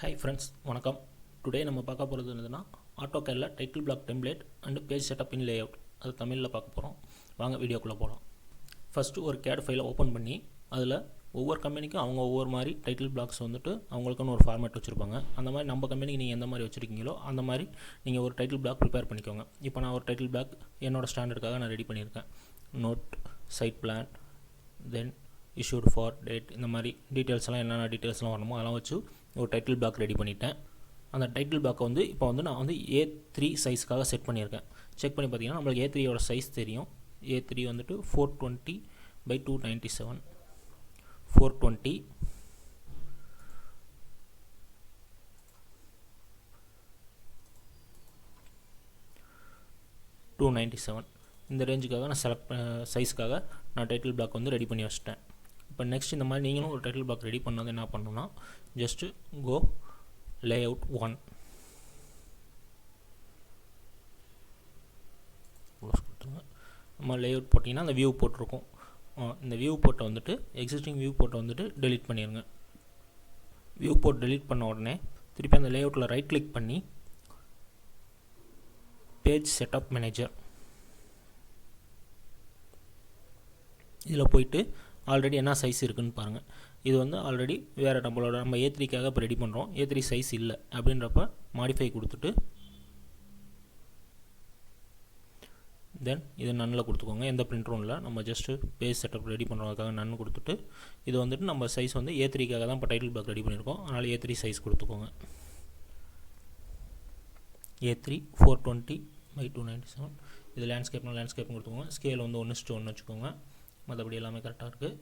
Hi friends, வணக்கம். Today நம்ம பார்க்க போகிறது என்னதுன்னா ஆட்டோ கேடில் title block template and page setup in layout. அது தமிழில் பார்க்க போகிறோம். வாங்க வீடியோக்குள்ளே போகலாம். ஃபஸ்ட்டு ஒரு கேட் ஃபைலை ஓப்பன் பண்ணி அதில் ஒவ்வொரு கம்பெனிக்கும் அவங்க ஒவ்வொரு மாதிரி டைட்டில் பிளாக்ஸ் வந்துட்டு அவங்களுக்குன்னு ஒரு ஃபார்மேட் வச்சுருப்பாங்க. அந்த மாதிரி நம்ம கம்பெனிக்கு நீங்கள் எந்த மாதிரி வச்சுருக்கீங்களோ அந்த மாதிரி நீங்கள் ஒரு டைட்டில் பிளாக் ப்ரிப்பேர் பண்ணிக்கோங்க. இப்போ நான் ஒரு டைட்டில் பிளாக் என்னோடய ஸ்டாண்டர்டுக்காக நான் ரெடி பண்ணியிருக்கேன். Note, site plan, then issued for date, இந்த மாதிரி டீட்டெயில்ஸ்லாம் என்னென்ன டீட்டெயில்ஸ்லாம் வரணுமோ அதெல்லாம் வச்சு ஒரு டைட்டில் பிளாக் ரெடி பண்ணிட்டேன். அந்த டைட்டில் பிளாக்கை வந்து இப்போ வந்து நான் வந்து A3 சைஸ்க்காக செட் பண்ணியிருக்கேன். செக் பண்ணி பார்த்தீங்கன்னா நம்மளுக்கு A3யோட சைஸ் தெரியும். A3 வந்துட்டு 420 by 297, 420 297 இந்த ரேஞ்சுக்காக நான் சைஸ்க்காக நான் டைட்டில் பிளாக் வந்து ரெடி பண்ணி வச்சிட்டேன். இப்போ நெக்ஸ்ட் இந்த மாதிரி நீங்களும் ஒரு டைட்டில் பிளாக் ரெடி பண்ணது என்ன பண்ணணும்னா ஜஸ்ட்டு கோ லேஅவுட் 1 கொடுத்துருங்க. நம்ம லேஅவுட் போட்டிங்கன்னா அந்த வியூ போட்டிருக்கும். இந்த வியூ போட்டை வந்துட்டு எக்ஸிஸ்டிங் வியூ போட்டை வந்துட்டு டெலீட் பண்ணிடுங்க. வியூ போட் டெலீட் பண்ண உடனே திருப்பி அந்த லேஅவுட்டில் ரைட் கிளிக் பண்ணி பேஜ் செட்டப் மேனேஜர் இதில் போயிட்டு ஆல்ரெடி என்ன சைஸ் இருக்குதுன்னு பாருங்கள். இது வந்து ஆல்ரெடி வேறு நம்ம A3க்காக இப்போ ரெடி பண்ணுறோம். A3 சைஸ் இல்லை அப்படின்றப்ப மாடிஃபை கொடுத்துட்டு தென் இது நன்னில் கொடுத்துக்கோங்க. எந்த பிரிண்டரும் இல்லை, நம்ம ஜஸ்ட்டு பேஜ் செட்டப் ரெடி பண்ணுறதுக்காக நன்னு கொடுத்துட்டு இது வந்துட்டு நம்ம சைஸ் வந்து A3க்காக தான் இப்போ டைட்டில் பிளாக் ரெடி பண்ணியிருக்கோம். அதனால் A3 சைஸ் கொடுத்துக்கோங்க. A3 420 by 297. இது லேண்ட்ஸ்கேப்னு கொடுத்துக்கோங்க. ஸ்கேல் வந்து 1:1 வச்சுக்கோங்க. மற்றபடி எல்லாமே கரெக்டாக இருக்குது.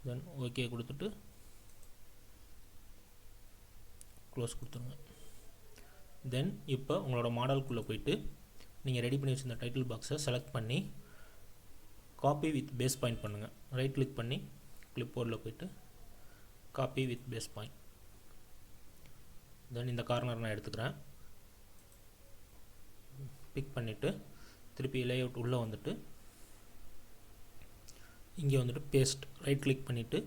தென் ஓகே கொடுத்துட்டு க்ளோஸ் கொடுத்துருங்க. தென் இப்போ உங்களோட மாடலுக்குள்ளே போயிட்டு நீங்கள் ரெடி பண்ணி வச்சுருந்த டைட்டில் பாக்ஸை செலக்ட் பண்ணி காப்பி வித் பேஸ் பாயிண்ட் பண்ணுங்கள். ரைட் கிளிக் பண்ணி கிளிப் போர்டில் போயிட்டு காப்பி வித் பேஸ் பாயிண்ட். தென் இந்த கார்னர் நான் எடுத்துக்கிறேன். பிக் பண்ணிவிட்டு திருப்பி லேஅவுட் உள்ளே வந்துட்டு இங்கே வந்துட்டு பேஸ்ட் ரைட் கிளிக் பண்ணிவிட்டு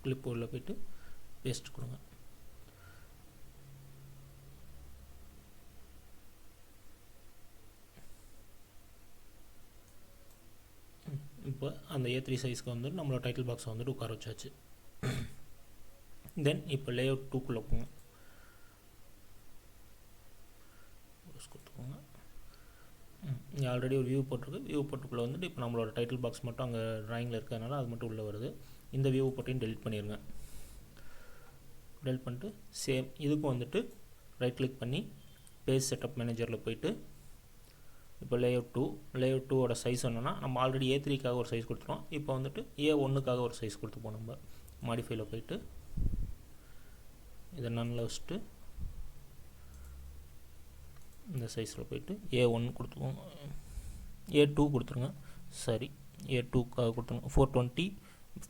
கிளிப் போர்டில் போய்ட்டு பேஸ்ட் கொடுங்க. இப்போ அந்த A3 சைஸ்க்கு வந்துட்டு நம்மளோட டைட்டில் பாக்ஸை வந்துட்டு உட்கார வச்சாச்சு. தென் இப்போ லேஅவுட் 2க்குள்ளே போங்க. கொடுத்துக்கோங்க. இங்கே ஆல்ரெடி ஒரு வியூ போட்டிருக்கு. வியூ போட்டுக்குள்ளே வந்துட்டு இப்போ நம்மளோட டைட்டில் பாக்ஸ் மட்டும் அங்கே ட்ராயிங்கில் இருக்கிறதுனால அது மட்டும் உள்ளே வருது. இந்த வியூ போட்டையும் டெலிட் பண்ணிடுங்க. டெலிட் பண்ணிட்டு சேம் இதுக்கும் வந்துட்டு ரைட் கிளிக் பண்ணி பேஜ் செட்டப் மேனேஜரில் போயிட்டு இப்போ லேஅவுட் 2ஓட சைஸ் என்னன்னா நம்ம ஆல்ரெடி A3க்காக ஒரு சைஸ் கொடுத்துருவோம். இப்போ வந்துட்டு A1க்காக ஒரு சைஸ் கொடுத்துப்போம். நம்ம மாடிஃபையில் போயிட்டு இதை நன்னில் வச்சுட்டு இந்த சைஸில் போயிட்டு A1 கொடுத்துக்கோங்க. A2 கொடுத்துருங்க. சரி, A2க்காக கொடுத்துருங்க. 420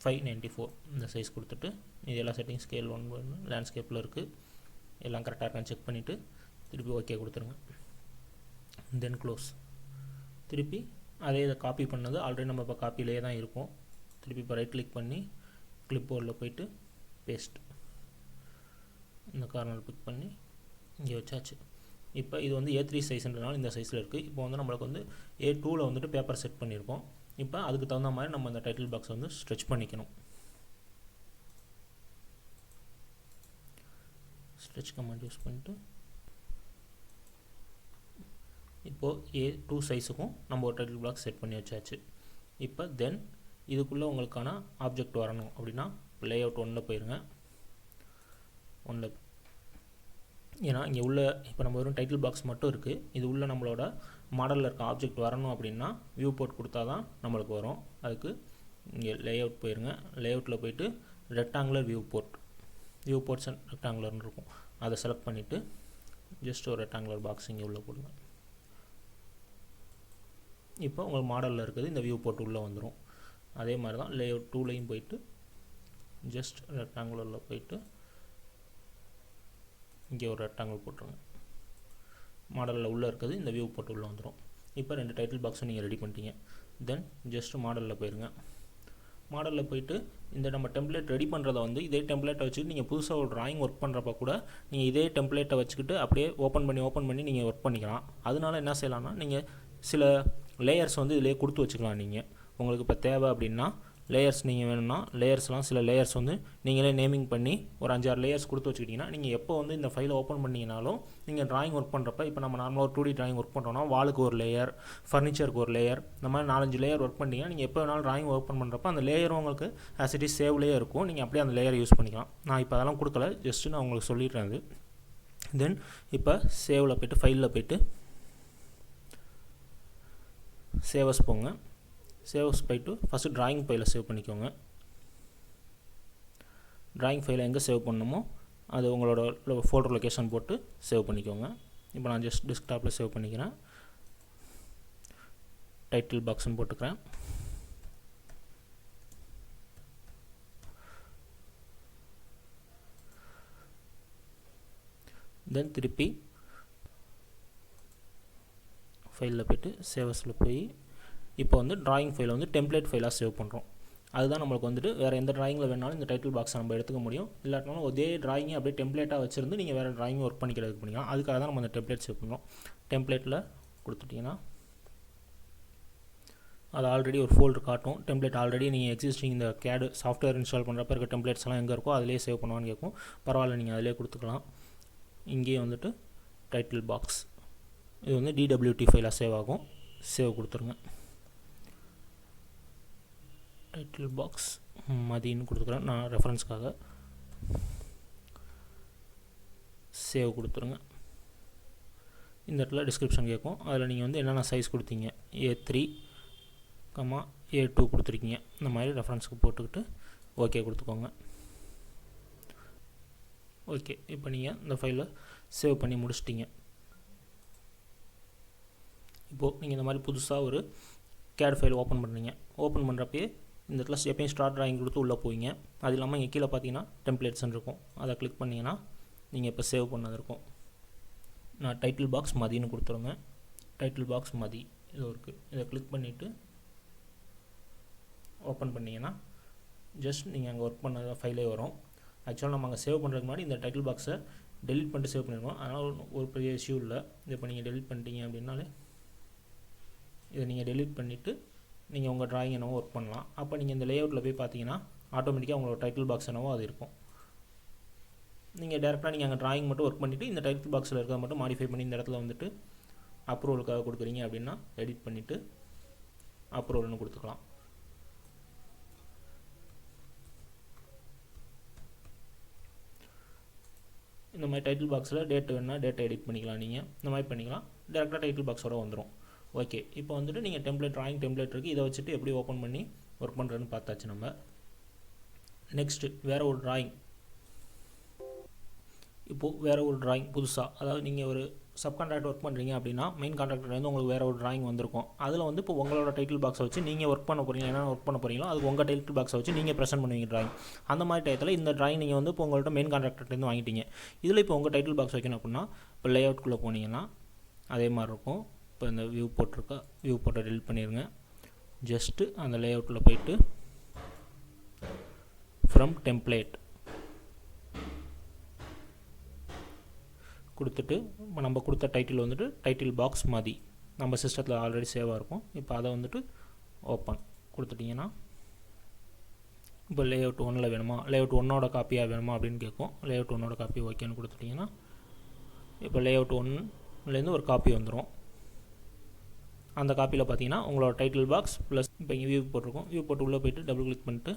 594 இந்த சைஸ் கொடுத்துட்டு இது எல்லா செட்டிங் ஸ்கேல் 1 லேண்ட்ஸ்கேப்பில் இருக்குது. எல்லாம் கரெக்டாக இருக்கான்னு செக் பண்ணிவிட்டு திருப்பி ஓகே கொடுத்துருங்க. தென் க்ளோஸ். திருப்பி அதே இதை காப்பி பண்ணது ஆல்ரெடி நம்ம இப்போ காப்பிலே தான் இருக்கும். திருப்பி இப்போ ரைட் கிளிக் பண்ணி கிளிப் போர்டில் போயிட்டு பேஸ்ட் இந்த கார்னர் பிக் பண்ணி இங்கே வச்சாச்சு. இப்போ இது வந்து A3 சைஸ்ன்றனால இந்த சைஸில் இருக்குது. இப்போ வந்து நம்மளுக்கு வந்து A2வில் வந்துட்டு பேப்பர் செட் பண்ணியிருக்கோம். இப்போ அதுக்கு தகுந்த மாதிரி நம்ம அந்த டைட்டில் பாக்ஸ் வந்து ஸ்ட்ரெச் பண்ணிக்கணும். ஸ்ட்ரெச் கமாண்ட் யூஸ் பண்ணிட்டு இப்போது A2 சைஸுக்கும் நம்ம ஒரு டைட்டில் பாக்ஸ் செட் பண்ணி வச்சாச்சு. இப்போ தென் இதுக்குள்ளே உங்களுக்கான ஆப்ஜெக்ட் வரணும் அப்படின்னா லேஅவுட் 1ல் போயிருங்க. 1ல் ஏன்னா இங்கே உள்ள இப்போ நம்ம வெறும் டைட்டில் பாக்ஸ் மட்டும் இருக்குது. இது உள்ள நம்மளோட மாடலில் இருக்க ஆப்ஜெக்ட் வரணும் அப்படின்னா வியூ போர்ட் கொடுத்தா தான் நம்மளுக்கு வரும். அதுக்கு இங்கே லேஅவுட் போயிருங்க. லேஅவுட்டில் போயிட்டு ரெக்டாங்குலர் வியூ போர்ட்ஸ் அண்ட் ரெக்டாங்குலர்னு இருக்கும். அதை செலக்ட் பண்ணிவிட்டு ஜஸ்ட் ஒரு ரெக்டாங்குலர் பாக்ஸ் இங்கே உள்ளே போடுங்க. இப்போ உங்களுக்கு மாடலில் இருக்குது இந்த வியூ போர்ட் உள்ளே வந்துடும். அதே மாதிரி தான் லேஅவுட் 2லையும் போயிட்டு ஜஸ்ட் ரெக்டாங்குலரில் போயிட்டு இங்கே ஒரு ரெக்டாங்கிள் போட்டுருங்க. மாடலில் உள்ளே இருக்குது இந்த வியூ போட்டு உள்ளே வந்துடும். இப்போ 2 டைட்டில் பாக்ஸும் நீங்கள் ரெடி பண்ணிட்டீங்க. தென் ஜஸ்ட் மாடலில் போயிருங்க. மாடலில் போய்ட்டு இந்த நம்ம டெம்ப்ளேட் ரெடி பண்ணுறதை வந்து இதே டெம்ப்ளேட்டை வச்சுட்டு நீங்கள் புதுசாக ஒரு ட்ராயிங் ஒர்க் பண்ணுறப்ப கூட நீங்கள் இதே டெம்ப்ளேட்டை வச்சுக்கிட்டு அப்படியே ஓப்பன் பண்ணி நீங்கள் ஒர்க் பண்ணிக்கலாம். அதனால என்ன செய்யலாம்னா நீங்கள் சில லேயர்ஸ் வந்து இதிலே கொடுத்து வச்சுக்கலாம். நீங்கள் உங்களுக்கு இப்போ தேவை அப்படின்னா லேயர்ஸ் நீங்கள் வேணும்னா லேயர்ஸ்லாம் சில லேயர்ஸ் வந்து நீங்களே நேமிங் பண்ணி ஒரு 5-6 லேயர்ஸ் கொடுத்து வச்சுக்கிட்டிங்கன்னா நீங்கள் எப்போ வந்து இந்த ஃபைலை ஓப்பன் பண்ணிங்கனாலும் நீங்கள் ட்ராயிங் ஒர்க் பண்ணுறப்ப இப்போ நம்ம நார்மலாக ஒரு 2D ட்ராயிங் ஒர்க் பண்ணுறோம்னா வாலுக்கு ஒரு லேயர், ஃபர்னிச்சருக்கு ஒரு லேயர், இந்த மாதிரி 4-5 லேயர் ஒர்க் பண்ணிங்கன்னா நீங்கள் எப்போ வேணாலும் ட்ராயிங் ஓப்பன் பண்ணுறப்ப அந்த லேயரும் உங்களுக்கு ஆஸ் இட் இஸ் சேவ்லேயே இருக்கும். நீங்கள் அப்படியே அந்த லேயரை யூஸ் பண்ணிக்கலாம். நான் இப்போ அதெல்லாம் கொடுக்கல, ஜஸ்ட்டு நான் உங்களுக்கு சொல்லிடுறேன். அது தென் இப்போ சேவில் போய்ட்டு ஃபைலில் போய்ட்டு சேவஸ் போங்க. சேவ்ஸ் போய்ட்டு ஃபஸ்ட்டு ட்ராயிங் ஃபைலை சேவ் பண்ணிக்கோங்க. ட்ராயிங் ஃபைலை எங்கே சேவ் பண்ணணுமோ அது உங்களோட ஃபோல்டர் லொக்கேஷன் போட்டு சேவ் பண்ணிக்கோங்க. இப்போ நான் ஜஸ்ட் டெஸ்க்டாப்பில் சேவ் பண்ணிக்கிறேன். டைட்டில் பாக்ஸ்னு போட்டுக்கிறேன். தென் திருப்பி ஃபைலில் போய்ட்டு சேவஸில் போய் இப்போ வந்து ட்ராயிங் ஃபைலை வந்து டெம்ப்ளேட் ஃபைலாக சேவ் பண்ணுறோம். அதுதான் நம்மளுக்கு வந்துட்டு வேறு எந்த ட்ராயிங்கில் வேணாலும் இந்த டைட்டில் பாக்ஸை நம்ம எடுத்துக்க முடியும். இல்லாட்டினாலும் அதே ட்ராயிங்கை அப்படியே டெம்ப்ளேட்டாக வச்சுருந்து நீங்கள் வேறு ட்ராயிங் ஒர்க் பண்ணிக்கிறதுக்கு பண்ணிக்கலாம். அதுக்காக தான் நம்ம அந்த டெம்ப்ளேட் சேவ் பண்ணுறோம். டெம்ப்ளேட்டில் கொடுத்துட்டிங்கன்னா அது ஆல்ரெடி ஒரு ஃபோல்டர் காட்டும். டெம்ப்ளேட் ஆல்ரெடி நீங்கள் எக்ஸிஸ்டிங் இந்த CAD சாஃப்ட்வேர் இன்ஸ்டால் பண்ணுறப்ப இருக்க டெம்ப்ளேட்ஸ் எல்லாம் எங்கே இருக்கோ அதிலே சேவ் பண்ணுவான்னு கேட்கும். பரவாயில்ல, நீங்கள் அதிலே கொடுத்துக்கலாம். இங்கேயே வந்துட்டு டைட்டில் பாக்ஸ் இது வந்து DWT ஃபைலாக சேவ் ஆகும். சேவ் கொடுத்துருங்க. டைட்டில் பாக்ஸ் மதின்னு கொடுத்துக்கிறேன் நான் ரெஃபரன்ஸ்க்காக. சேவ் கொடுத்துருங்க. இந்த இடத்துல டிஸ்கிரிப்ஷன் கேட்கும். அதில் நீங்கள் வந்து என்னென்ன சைஸ் கொடுத்தீங்க, A3, A2 கொடுத்துருக்கீங்க. இந்த மாதிரி ரெஃபரன்ஸுக்கு போட்டுக்கிட்டு ஓகே கொடுத்துக்கோங்க. ஓகே, இப்போ நீங்கள் இந்த ஃபைலை சேவ் பண்ணி முடிச்சிட்டிங்க. இப்போது நீங்கள் இந்த மாதிரி புதுசாக ஒரு CAD ஃபைல் ஓப்பன் பண்ணுறீங்க. ஓப்பன் பண்ணுறப்பே இந்த இடத்துல எப்பயும் ஸ்டார்ட் ட்ராயிங் கொடுத்து உள்ளே போவீங்க. அது இல்லாமல் இங்கே கீழே பார்த்தீங்கன்னா டெம்ப்ளேட்ஸ்ன்னு இருக்கும். அதை கிளிக் பண்ணிங்கன்னா நீங்கள் இப்போ சேவ் பண்ணது இருக்கும். நான் டைட்டில் பாக்ஸ் மதின்னு கொடுத்துருங்க. டைட்டில் பாக்ஸ் மதி இது இருக்குது. இதை கிளிக் பண்ணிவிட்டு ஓப்பன் பண்ணிங்கன்னா ஜஸ்ட் நீங்கள் அங்கே ஒர்க் பண்ண ஃபைலே வரும். ஆக்சுவலாக நம்ம அங்கே சேவ் பண்ணுறதுக்கு முன்னாடி இந்த டைட்டில் பாக்ஸை டெலிட் பண்ணிட்டு சேவ் பண்ணிடுவோம். அதனால் ஒரு பெரிய இஷ்யூ இல்லை. இதை இப்போ நீங்கள் டெலிட் பண்ணிட்டீங்க அப்படின்னாலே இதை நீங்கள் டெலிட் பண்ணிவிட்டு நீங்கள் உங்கள் ட்ராயிங் என்னவோ ஒர்க் பண்ணலாம். அப்போ நீங்கள் இந்த லேஅவுட்டில் போய் பார்த்தீங்கன்னா ஆட்டோமேட்டிக்காக உங்களோட டைட்டில் பாக்ஸ் என்னவோ அது இருக்கும். நீங்கள் டேரெக்டாக நீங்கள் அங்கே ட்ராயிங் மட்டும் ஒர்க் பண்ணிவிட்டு இந்த டைட்டில் பாக்ஸில் இருக்கிறத மட்டும் மாடிஃபை பண்ணி இந்த இடத்துல வந்துட்டு அப்ரூவலுக்காக கொடுக்குறீங்க அப்படின்னா எடிட் பண்ணிவிட்டு அப்ரூவல்னு கொடுத்துக்கலாம். இந்த மாதிரி டைட்டில் பாக்ஸில் டேட் வேணுன்னா டேட்டை எடிட் பண்ணிக்கலாம். நீங்கள் இந்த மாதிரி பண்ணிக்கலாம். டேரெக்டாக டைட்டில் பாக்ஸோட வந்துடும். ஓகே, இப்போ வந்துட்டு நீங்கள் டெம்ப்ளேட் ட்ராயிங் டெம்ப்ளேட் இருக்குது. இதை வச்சுட்டு எப்படி ஓப்பன் பண்ணி ஒர்க் பண்ணுறதுன்னு பார்த்தாச்சு. நம்ம நெக்ஸ்ட்டு வேறு ஒரு ட்ராயிங். இப்போது வேறு ஒரு ட்ராயிங் புதுசாக, அதாவது நீங்கள் ஒரு சப்கான்ட்ராக்ட் ஒர்க் பண்ணுறீங்க அப்படின்னா மெயின் கான்ட்ராக்டர்லேருந்து உங்களுக்கு வேறு ஒரு ட்ராயிங் வந்திருக்கும். அதில் வந்து இப்போ உங்களோட டைட்டில் பாக்ஸை வச்சு நீங்கள் ஒர்க் பண்ண போகிறீங்க, என்னென்ன ஒர்க் பண்ண போகிறீங்களோ அதுக்கு உங்கள் டைட்டில் பாக்ஸை வச்சு நீங்கள் ப்ரெசென்ட் பண்ணுவீங்க ட்ராயிங். அந்த மாதிரி டயத்தில் இந்த ட்ராயிங் நீங்கள் வந்து இப்போ உங்கள்கிட்ட மெயின் கான்ட்ராக்டர்லேருந்து வாங்கிட்டீங்க. இதில் இப்போ உங்கள் டைட்டில் பாக்ஸ் வைக்கணும் அப்படின்னா இப்போ லேஅவுட்குள்ளே போனீங்கன்னா அதே மாதிரி இருக்கும். இப்போ இந்த வியூ போட்டை டெலிட் பண்ணிடுங்க. ஜஸ்ட்டு அந்த லேஅவுட்டில் போயிட்டு ஃப்ரம் டெம்ப்ளேட் கொடுத்துட்டு இப்போ நம்ம கொடுத்த டைட்டில் வந்துட்டு டைட்டில் பாக்ஸ் மதி நம்ம சிஸ்டத்தில் ஆல்ரெடி சேவாக இருக்கும். இப்போ அதை வந்துட்டு ஓப்பன் கொடுத்துட்டிங்கன்னா இப்போ லேஅவுட் 1 வேணுமா, லேஅவுட் 1 காப்பியாக வேணுமா அப்படின்னு கேட்கும். லேஅவுட் 1 காப்பி ஓகேன்னு கொடுத்துட்டிங்கன்னா இப்போ லேஅவுட் 1லேருந்து ஒரு காப்பி வந்துடும். அந்த காப்பியில் பார்த்தீங்கன்னா உங்களோட டைட்டில் பாக்ஸ் ப்ளஸ் இப்போ இங்கே வியூ போட்டிருக்கோம். வியூ போட்டு உள்ளே போய்ட்டு டபுள் கிளிக் பண்ணிட்டு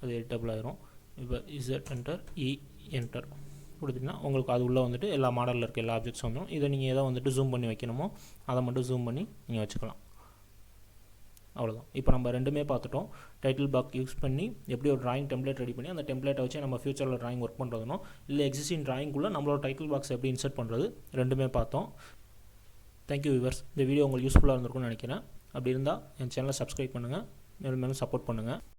அது எடிட்டபிள் ஆயிரும். இப்போ இசட் என்டர் என்டர் கொடுத்தீங்கன்னா உங்களுக்கு அது உள்ளே வந்துட்டு எல்லா மாடலில் இருக்க எல்லா ஆப்ஜெக்ட்ஸும் வந்துடும். இதை நீங்கள் எதை வந்துட்டு ஜூம் பண்ணி வைக்கணுமோ அதை மட்டும் ஜூம் பண்ணி நீங்கள் வச்சுக்கலாம். அவ்வளோதான். இப்போ நம்ம ரெண்டுமே பார்த்துட்டோம். டைட்டில் பாக்ஸ் யூஸ் பண்ணி எப்படி ஒரு ட்ராயிங் டெம்ப்ளேட் ரெடி பண்ணி அந்த டெம்ப்ளேட்டை வச்சு நம்ம ஃபியூச்சரில் ட்ராயிங் ஒர்க் பண்ணுறதுனோ இல்லை எக்ஸிஸ்டிங் ட்ராயிங்குள்ளே நம்மளோட டைட்டில் பாக்ஸ் எப்படி இன்சர்ட் பண்ணுறது ரெண்டுமே பார்த்தோம். Thank you viewers. இந்த வீடியோ உங்களுக்கு யூஸ்ஃபுல்லாக இருந்திருக்கும்னு நினைக்கிறேன். அப்படி இருந்தால் என் சேனலை சப்ஸ்கிரைப் பண்ணுங்கள், மேலும் மேலும் சப்போர்ட் பண்ணுங்கள்.